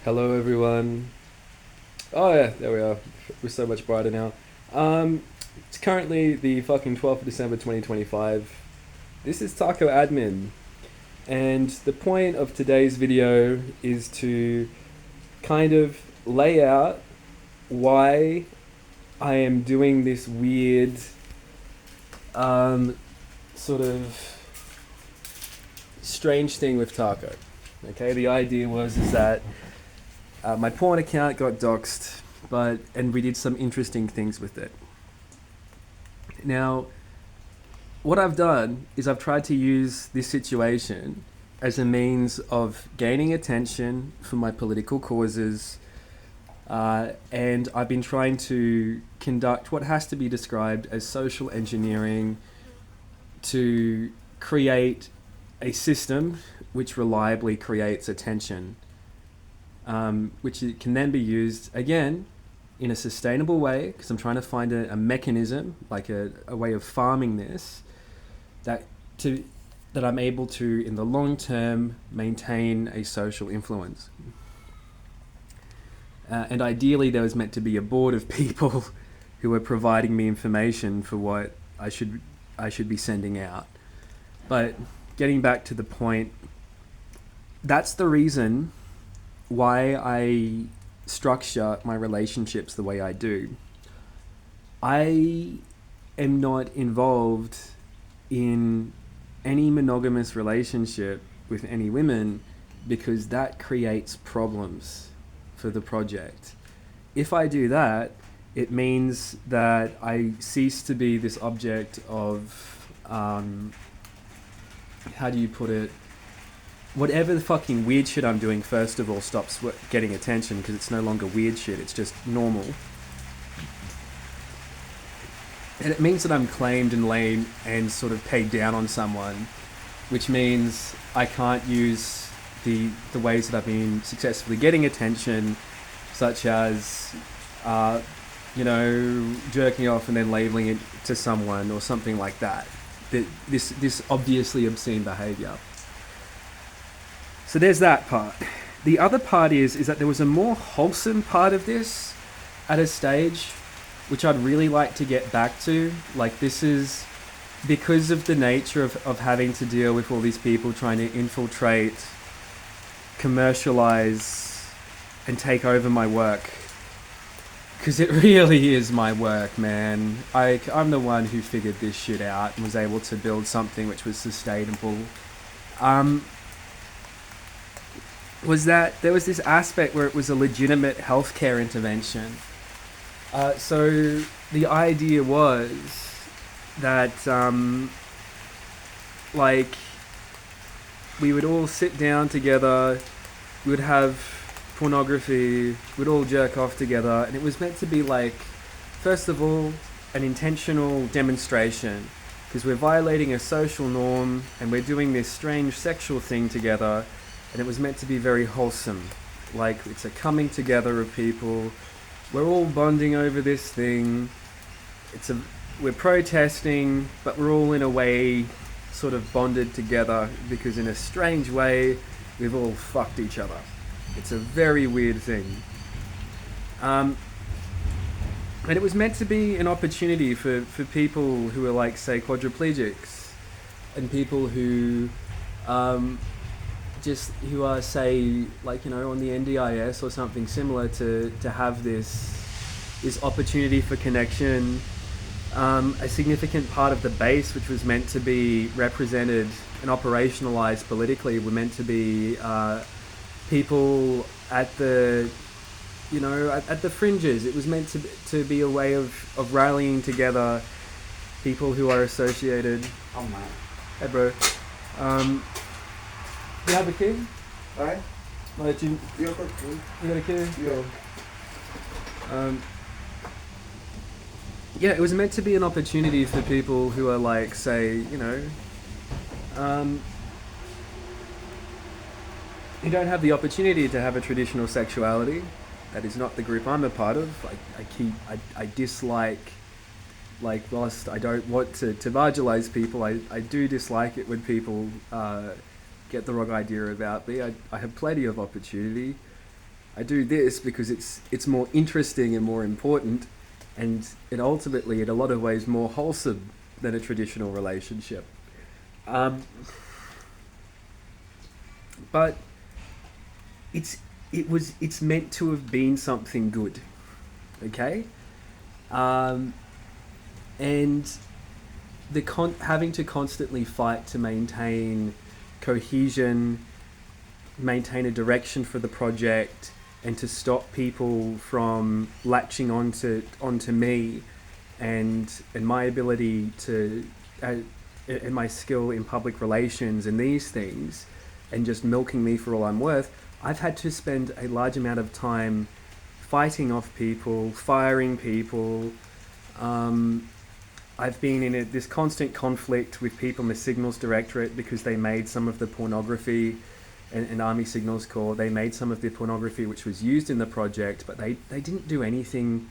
Hello, everyone. Oh, yeah, there we are. We're so much brighter now. It's currently the fucking 12th of December 2025. This is Taco Admin, and the point of today's video is to kind of lay out why I am doing this weird, sort of strange thing with Taco. Okay, the idea is that my porn account got doxxed, and we did some interesting things with it. Now, what I've done is I've tried to use this situation as a means of gaining attention for my political causes, and I've been trying to conduct what has to be described as social engineering to create a system which reliably creates attention, which can then be used again in a sustainable way, because I'm trying to find a mechanism, like a way of farming this, that I'm able to, in the long term, maintain a social influence. And ideally, there was meant to be a board of people who are providing me information for what I should be sending out. But getting back to the point, that's the reason why I structure my relationships the way I do. I am not involved in any monogamous relationship with any women because that creates problems for the project. If I do that, it means that I cease to be this object of, how do you put it? Whatever the fucking weird shit I'm doing, first of all, stops getting attention because it's no longer weird shit, it's just normal. And it means that I'm claimed and lame and sort of paid down on someone, which means I can't use the ways that I've been successfully getting attention, such as, jerking off and then labeling it to someone or something like that. This obviously obscene behavior. So there's that part. The other part is that there was a more wholesome part of this at a stage, which I'd really like to get back to. Like, this is because of the nature of having to deal with all these people trying to infiltrate, commercialize, and take over my work. Because it really is my work, man. I'm the one who figured this shit out and was able to build something which was sustainable. Was that there was this aspect where it was a legitimate healthcare intervention. So the idea was that, we would all sit down together, we would have pornography, we'd all jerk off together, and it was meant to be like, first of all, an intentional demonstration, because we're violating a social norm and we're doing this strange sexual thing together. And it was meant to be very wholesome. Like, it's a coming together of people. We're all bonding over this thing. We're protesting, but we're all in a way sort of bonded together because in a strange way, we've all fucked each other. It's a very weird thing. And it was meant to be an opportunity for people who are like, say, quadriplegics and people who, who are, say, like, on the NDIS or something similar, to have this opportunity for connection. A significant part of the base, which was meant to be represented and operationalized politically, were meant to be people at the, at the fringes. It was meant to be a way of rallying together people who are associated. Oh man. Hey, bro. You have a kid? Alright? Like, you You're good, dude. got a kid? Yeah. Yeah, it was meant to be an opportunity for people who are like, say, who don't have the opportunity to have a traditional sexuality. That is not the group I'm a part of. I dislike, whilst I don't want to marginalize people, I do dislike it when people get the wrong idea about me. I have plenty of opportunity. I do this because it's more interesting and more important, and it ultimately, in a lot of ways, more wholesome than a traditional relationship. Um, but it's it's meant to have been something good, okay? Um, and having to constantly fight to maintain cohesion, maintain a direction for the project, and to stop people from latching onto me and my ability to and my skill in public relations and these things, and just milking me for all I'm worth. I've had to spend a large amount of time fighting off people, firing people. Um, I've been in this constant conflict with people in the Signals Directorate because they made some of the pornography, and Army Signals Corps, they made some of the pornography which was used in the project, but they didn't do anything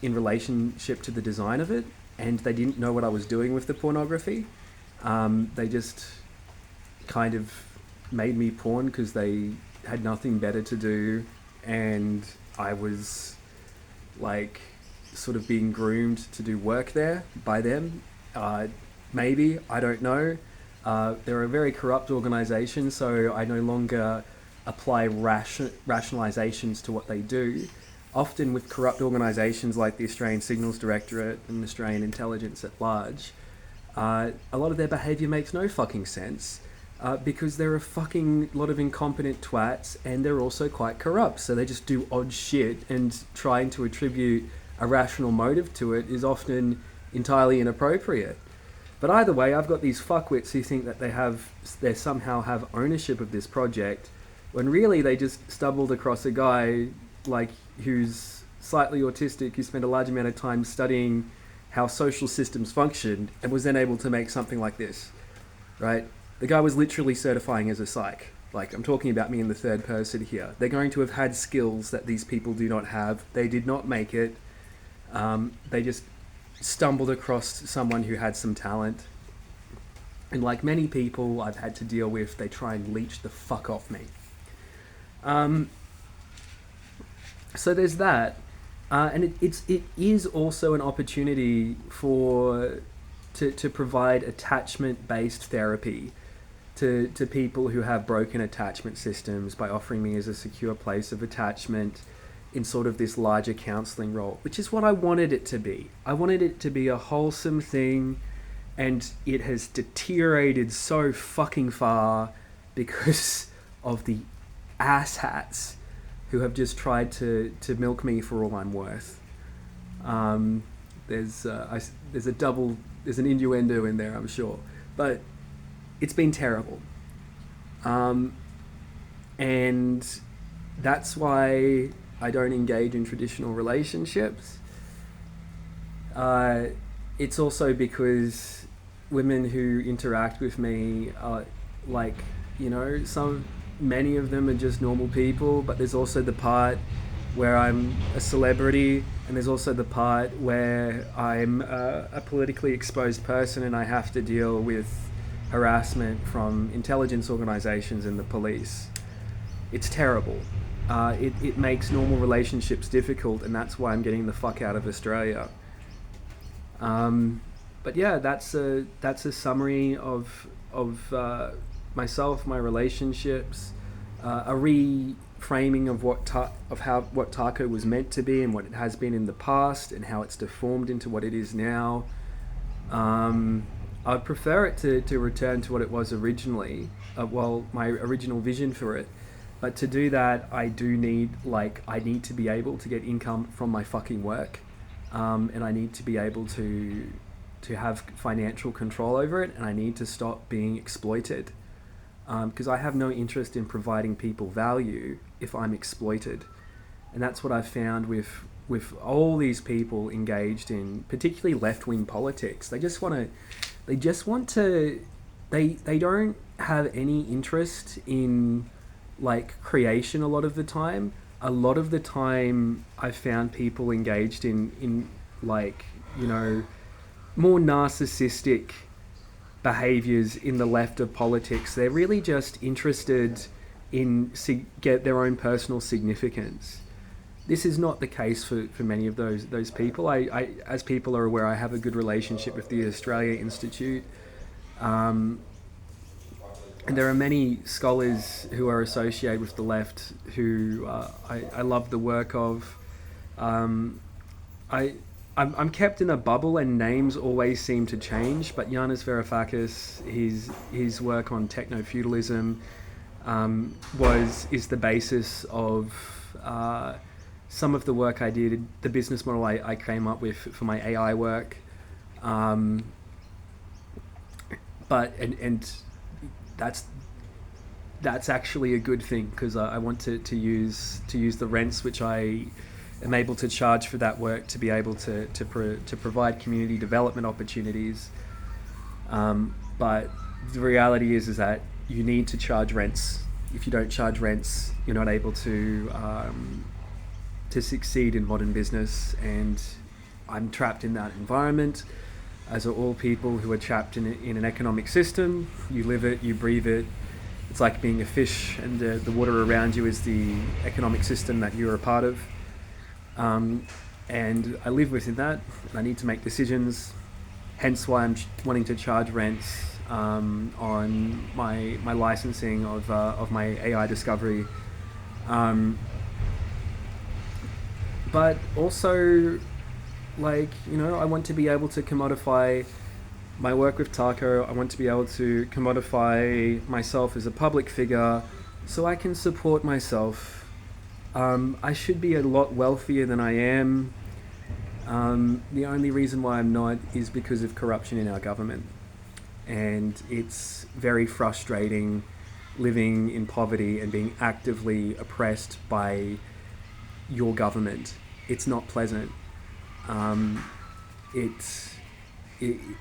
in relationship to the design of it, and they didn't know what I was doing with the pornography. They just kind of made me porn because they had nothing better to do, and I was like sort of being groomed to do work there by them. Maybe, I don't know. They're a very corrupt organisation, so I no longer apply rationalisations to what they do. Often with corrupt organisations like the Australian Signals Directorate and Australian Intelligence at large, a lot of their behaviour makes no fucking sense, because they're a fucking lot of incompetent twats, and they're also quite corrupt, so they just do odd shit, and trying to attribute a rational motive to it is often entirely inappropriate. But either way, I've got these fuckwits who think that they somehow have ownership of this project, when really they just stumbled across a guy like who's slightly autistic, who spent a large amount of time studying how social systems functioned, and was then able to make something like this, right? The guy was literally certifying as a psych. Like, I'm talking about me in the third person here. They're going to have had skills that these people do not have. They did not make it. They just stumbled across someone who had some talent. And like many people I've had to deal with, they try and leech the fuck off me. So there's that. And it is also an opportunity to provide attachment-based therapy to people who have broken attachment systems, by offering me as a secure place of attachment in sort of this larger counselling role, which is what I wanted it to be. I wanted it to be a wholesome thing, and it has deteriorated so fucking far because of the asshats who have just tried to milk me for all I'm worth. There's an innuendo in there, I'm sure, but it's been terrible. And that's why I don't engage in traditional relationships. It's also because women who interact with me are like, many of them are just normal people, but there's also the part where I'm a celebrity, and there's also the part where I'm a politically exposed person, and I have to deal with harassment from intelligence organizations and the police. It's terrible. It makes normal relationships difficult, and that's why I'm getting the fuck out of Australia. But yeah, that's a summary of myself, my relationships, a reframing of what Tac0 was meant to be and what it has been in the past, and how it's deformed into what it is now. I'd prefer it to return to what it was originally, my original vision for it. But to do that, I need to be able to get income from my fucking work, and I need to be able to have financial control over it, and I need to stop being exploited, because I have no interest in providing people value if I'm exploited. And that's what I've found with all these people engaged in particularly left-wing politics. They don't have any interest in creation a lot of the time. A lot of the time I've found people engaged in more narcissistic behaviors in the left of politics. They're really just interested get their own personal significance. This is not the case for many of those people. As people are aware, I have a good relationship with the Australia Institute. Um, and there are many scholars who are associated with the left who I love the work of. Um, I, I'm kept in a bubble, and names always seem to change. But Yanis Varoufakis, his work on techno-feudalism is the basis of some of the work I did, the business model I came up with for my AI work. Um, and that's actually a good thing, because I want to use the rents which I am able to charge for that work to be able to provide community development opportunities. But the reality is that you need to charge rents. If you don't charge rents, you're not able to succeed in modern business. And I'm trapped in that environment, as are all people who are trapped in an economic system. You live it, you breathe it. It's like being a fish, and the water around you is the economic system that you're a part of. And I live within that, and I need to make decisions. Hence why I'm wanting to charge rents on my licensing of my AI discovery. But also, I want to be able to commodify my work with Tac0. I want to be able to commodify myself as a public figure so I can support myself. I should be a lot wealthier than I am. The only reason why I'm not is because of corruption in our government. And it's very frustrating living in poverty and being actively oppressed by your government. It's not pleasant. It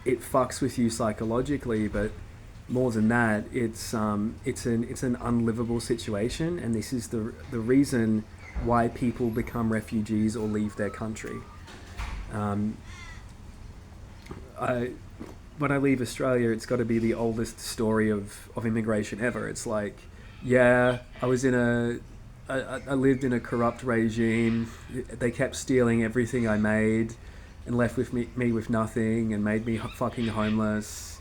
fucks with you psychologically, but more than that, it's an unlivable situation, and this is the reason why people become refugees or leave their country. When I leave Australia, it's got to be the oldest story of immigration ever. It's like, yeah, I lived in a corrupt regime. They kept stealing everything I made and left with me with nothing, and made me fucking homeless.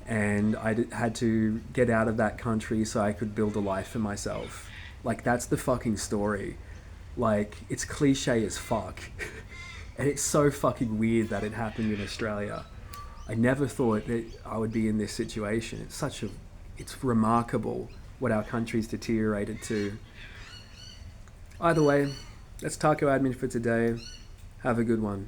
And I had to get out of that country so I could build a life for myself. Like, that's the fucking story. Like, it's cliche as fuck. And it's so fucking weird that it happened in Australia. I never thought that I would be in this situation. It's remarkable what our country's deteriorated to. Either way, that's Taco Admin for today. Have a good one.